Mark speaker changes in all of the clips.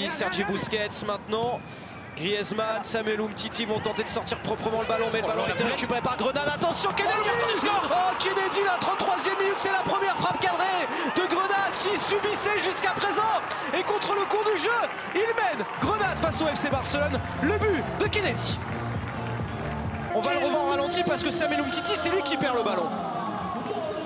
Speaker 1: Sergi Busquets maintenant. Griezmann, Samuel Umtiti vont tenter de sortir proprement le ballon, mais le ballon a été récupéré par Grenade. Attention, Kennedy! Oh, Kennedy, la 33e minute, c'est la première frappe cadrée de Grenade qui subissait jusqu'à présent. Et contre le cours du jeu, il mène Grenade face au FC Barcelone. Le but de Kennedy. On va le revoir en ralenti parce que Samuel Umtiti, c'est lui qui perd le ballon.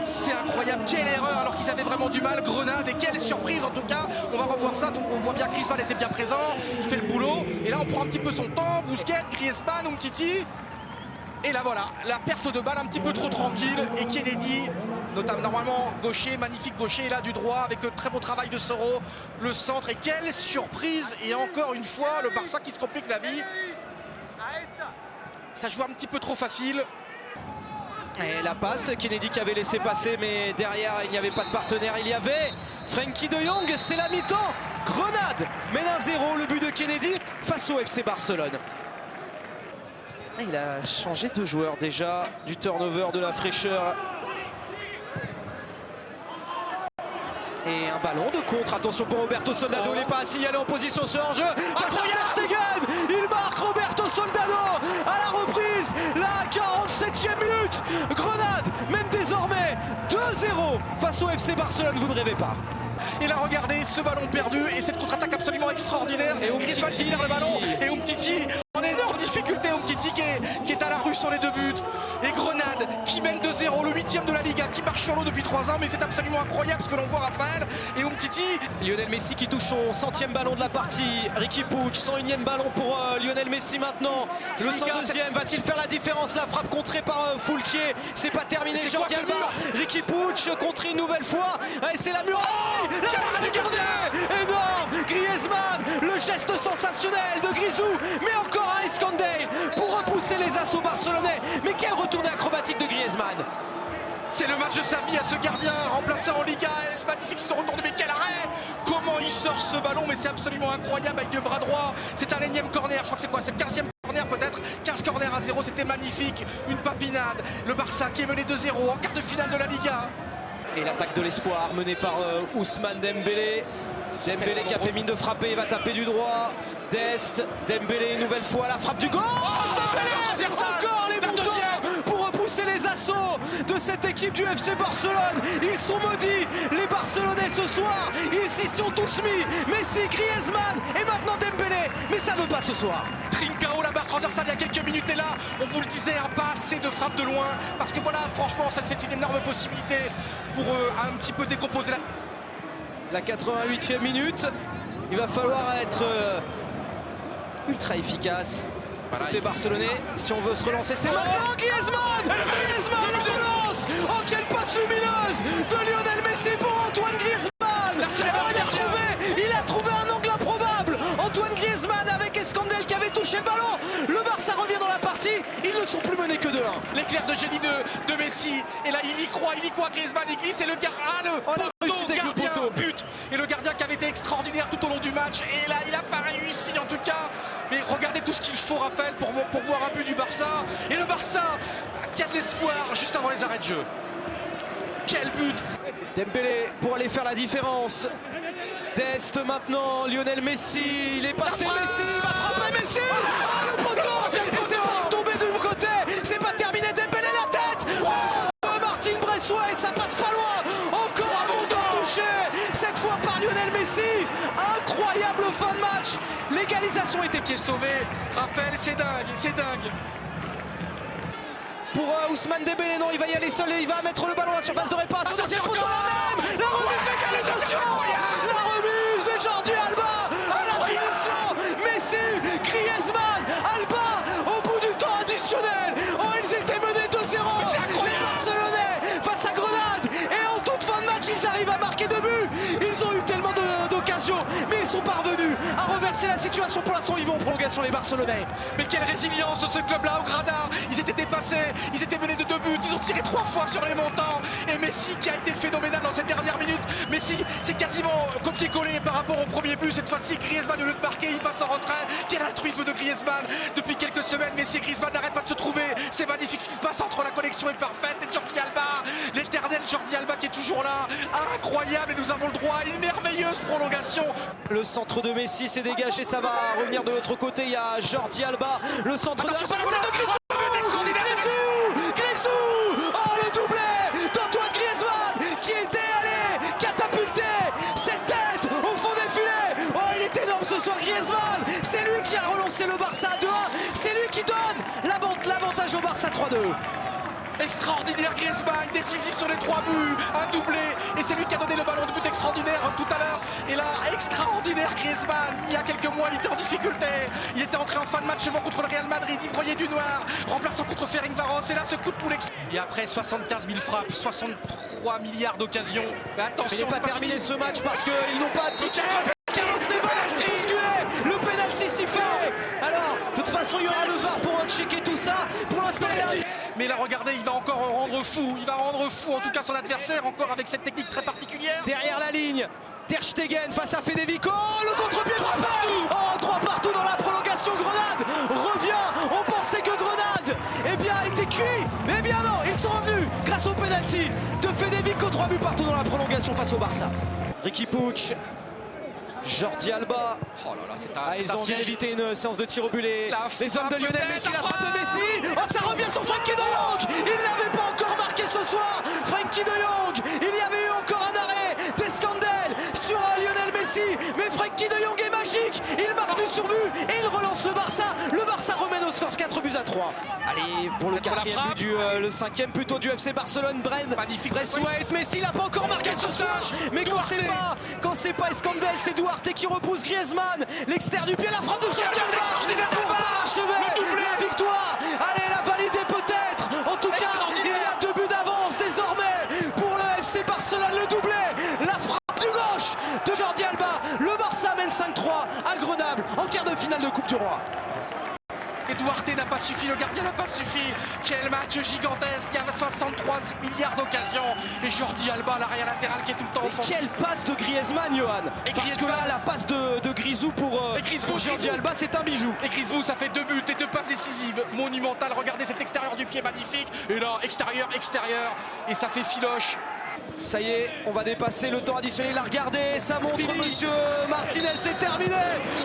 Speaker 2: C'est incroyable, quelle erreur alors qu'ils avaient vraiment du mal, Grenade, et quelle surprise en tout cas. On va revoir ça, on voit bien que Griezmann était bien présent, il fait le boulot, et là on prend un petit peu son temps, Busquets, Griezmann, Umtiti, et là voilà, la perte de balle un petit peu trop tranquille, et Kennedy, notamment normalement gaucher, magnifique gaucher, et là du droit avec un très beau travail de Soro, le centre, et quelle surprise, et encore une fois le Barça qui se complique la vie. Ça joue un petit peu trop facile.
Speaker 1: Et la passe, Kennedy qui avait laissé passer, mais derrière il n'y avait pas de partenaire. Il y avait Frenkie de Jong, c'est la mi-temps. Grenade mène 1-0, le but de Kennedy face au FC Barcelone. Il a changé de joueur déjà, du turnover, de la fraîcheur. Et un ballon de contre, attention pour Roberto Soldado, il n'est pas signalé en position sur hors-jeu. Face à Ter Stegen, il marque Roberto Soldado à la reprise, la 47e minute. Grenade mène désormais 2-0 face au FC Barcelone, vous ne rêvez pas.
Speaker 2: Et là regardez ce ballon perdu et cette contre-attaque absolument extraordinaire.
Speaker 1: Et
Speaker 2: Griezmann qui perd le ballon et Umtiti en énorme difficulté, Umtiti qui est à la rue sur les deux buts. Et Grenade qui mène 2-0, le 8e de la Liga qui marche sur l'eau depuis 3 ans, mais c'est absolument incroyable ce que l'on voit, Raphaël. Et Umtiti.
Speaker 1: Lionel Messi qui touche son 100e ballon de la partie. Riqui Puig, 101e ballon pour Lionel Messi maintenant. Le 102e, va-t-il faire la différence? La frappe contrée par Foulquier, c'est pas terminé. Jordi Alba, Riqui Puig contré une nouvelle fois. Et c'est la muraille. La gardien énorme, Griezmann, le geste sensationnel de Grisou, mais encore un Escandale pour repousser les assauts barcelonais. Mais quel retourné acrobatique de Griezmann!
Speaker 2: C'est le match de sa vie à ce gardien remplacé en Liga. C'est magnifique ce retourné, mais quel arrêt! Comment il sort ce ballon, mais c'est absolument incroyable avec le bras droit. C'est un énième corner, je crois que c'est quoi? C'est le 15e corner peut-être, 15 corners à 0, c'était magnifique, une papinade. Le Barça qui est mené 2-0 en quart de finale de la Liga.
Speaker 1: Et l'attaque de l'espoir menée par Ousmane Dembélé. Dembélé qui a fait mine de frapper, il va taper du droit. Dest, Dembélé une nouvelle fois, la frappe du goal. Dembélé, encore les boutons pour repousser les assauts de cette équipe du FC Barcelone. Ils sont maudits, les Barcelonais ce soir, ils s'y sont tous mis. Messi, Griezmann et maintenant Dembélé, mais ça ne veut pas ce soir.
Speaker 2: Trincao, la barre transversale il y a quelques minutes, et là on vous le disait, pas assez de frappe de loin, parce que voilà, franchement ça c'est une énorme possibilité pour un petit peu décomposer
Speaker 1: la 88e minute. Il va falloir être ultra efficace côté barcelonais si on veut se relancer. C'est maintenant Griezmann, la relance. Oh, quelle passe lumineuse de Lionel Messi pour Antoine Griezmann. Il a trouvé un angle improbable. Antoine Griezmann avec Escandale qui avait touché le ballon. Le Barça revient dans la partie. Ils ne sont plus menés que 2-1.
Speaker 2: L'éclair de génie de Messi. Et là il y croit, Griezmann, il glisse, et le gardien, but. Et le gardien qui avait été extraordinaire tout au long du match. Et là il n'a pas réussi en tout cas. Mais regardez tout ce qu'il faut, Raphaël, pour voir un but du Barça. Et le Barça qui a de l'espoir juste avant les arrêts de jeu. Quel but!
Speaker 1: Dembélé pour aller faire la différence. Dest maintenant, Lionel Messi, il est passé, Messi, il va frapper Messi. Ah, le poteau, et c'est pas retombé de mon côté, c'est pas terminé. Dembélé la tête. Martin Braithwaite, ça passe pas loin. Encore un montant touché, cette fois par Lionel Messi. Incroyable fin de match. L'égalisation était
Speaker 2: qui est sauvé. Raphaël, c'est dingue.
Speaker 1: Pour Ousmane Dembélé, non, il va y aller seul et il va mettre le ballon à la surface de réparation. Deuxième poteau, la même. La remise d'égalisation. La remise de Jordi Alba à la finition. Messi, Griezmann, Alba au bout du temps additionnel. Oh, ils étaient menés 2-0. Les Barcelonais face à Grenade. Et en toute fin de match, ils arrivent à marquer 2 buts. Ils ont eu tellement d'occasions, mais ils sont parvenus à reverser la situation. Pour l'instant, ils vont en prolongation. prolongation les Barcelonais.
Speaker 2: Mais quelle résilience ce club-là au Granada. Ils étaient dépassés, ils étaient menés de 2 buts, ils ont tiré 3 fois sur les montants. Et Messi qui a été phénoménal dans cette dernière minute. Messi, c'est quasiment copier-coller par rapport au premier but. Cette fois-ci, Griezmann, au lieu de marquer, il passe en retrait. Quel altruisme de Griezmann. Depuis quelques semaines, Messi et Griezmann n'arrêtent pas de se trouver. C'est magnifique ce qui se passe entre, la connexion est parfaite. Et Jordi Alba, l'éternel Jordi Alba qui est toujours là. Incroyable, et nous avons le droit à une merveilleuse prolongation.
Speaker 1: Le centre de Messi s'est dégagé, ça va revenir de l'autre côté. Il y a Jordi Alba, le centre de la tête de Grisou. Oh, le doublé d'Antoine Griezmann qui était allé catapulter cette tête au fond des filets. Oh, il est énorme ce soir Griezmann. C'est lui qui a relancé le Barça à 2-1. C'est lui qui donne l'avantage au Barça 3-2.
Speaker 2: Extraordinaire Griezmann, décisif sur les 3 buts, un doublé, et c'est lui qui a donné le ballon de but extraordinaire tout à l'heure. Et là, extraordinaire Griezmann, il y a quelques mois il était en difficulté, il était entré en fin de match contre le Real Madrid, il broyait du noir, remplaçant contre Ferencváros, et là ce coup de poule. Et après 75 000 frappes, 63 milliards d'occasions. Mais attention,
Speaker 1: il n'est pas terminé ce match parce qu'ils n'ont pas tiqué. Carlos Neves bousculé, le pénalty sifflé. Alors, de toute façon, il y aura le VAR pour checker tout ça. Pour l'instant,
Speaker 2: mais là, regardez, il va encore rendre fou. Il va rendre fou, en tout cas, son adversaire, encore avec cette technique très particulière.
Speaker 1: Derrière la ligne, Ter Stegen face à Federico. Le contre-pied frappé. Oh, 3 partout dans la prolongation. Grenade revient. On pensait que Grenade, était cuit. Mais bien non, ils sont revenus grâce au pénalty de Federico. 3 buts partout dans la prolongation face au Barça. Riqui Puig. Jordi Alba.
Speaker 2: Oh là là,
Speaker 1: ils ont envie d'éviter une séance de tir au but. Les hommes de Lionel Messi, la frappe de Messi. Oh, ça revient sur Frenkie de Jong. Il n'avait pas encore marqué ce soir. Frenkie de Jong. Il y avait eu encore un arrêt d'Escandel sur Lionel Messi. Mais Frenkie de Jong est magique. Il marque but sur but et il relance le Barça. Le Barça remène au score 4 buts à 3. Allez, pour le 4e but le 5e plutôt du FC Barcelone.
Speaker 2: Magnifique.
Speaker 1: Braithwaite. Messi n'a pas encore marqué ce soir. Mais quand c'est pas Escandel, c'est Duarte qui repousse Griezmann, l'extérieur du pied, la frappe de Jordi Alba pour parachever la victoire. Allez, la valider peut-être. En tout cas, il y a 2 buts d'avance désormais pour le FC Barcelone, le doublé, la frappe du gauche de Jordi Alba. Le Barça mène 5-3 à Grenoble en quart de finale de Coupe du Roi.
Speaker 2: Et Duarte n'a pas suffi, le gardien n'a pas suffi. Quel match gigantesque, il y avait 63 milliards d'occasions. Et Jordi Alba, l'arrière latéral qui est tout le temps au fond.
Speaker 1: Quelle passe de Griezmann, Johan. Parce que là, la passe de Grisou pour Jordi Alba, c'est un bijou.
Speaker 2: Et Grisou, ça fait 2 buts et 2 passes décisives monumentales. Regardez cet extérieur du pied magnifique. Et là, extérieur. Et ça fait filoche.
Speaker 1: Ça y est, on va dépasser le temps additionnel. Il a regardé, ça montre Monsieur Martinez, c'est terminé.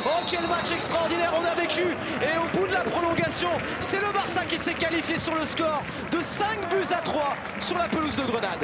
Speaker 1: Oh, quel match extraordinaire on a vécu. Et au bout de la prolongation, c'est le Barça qui s'est qualifié sur le score de 5 buts à 3 sur la pelouse de Grenade.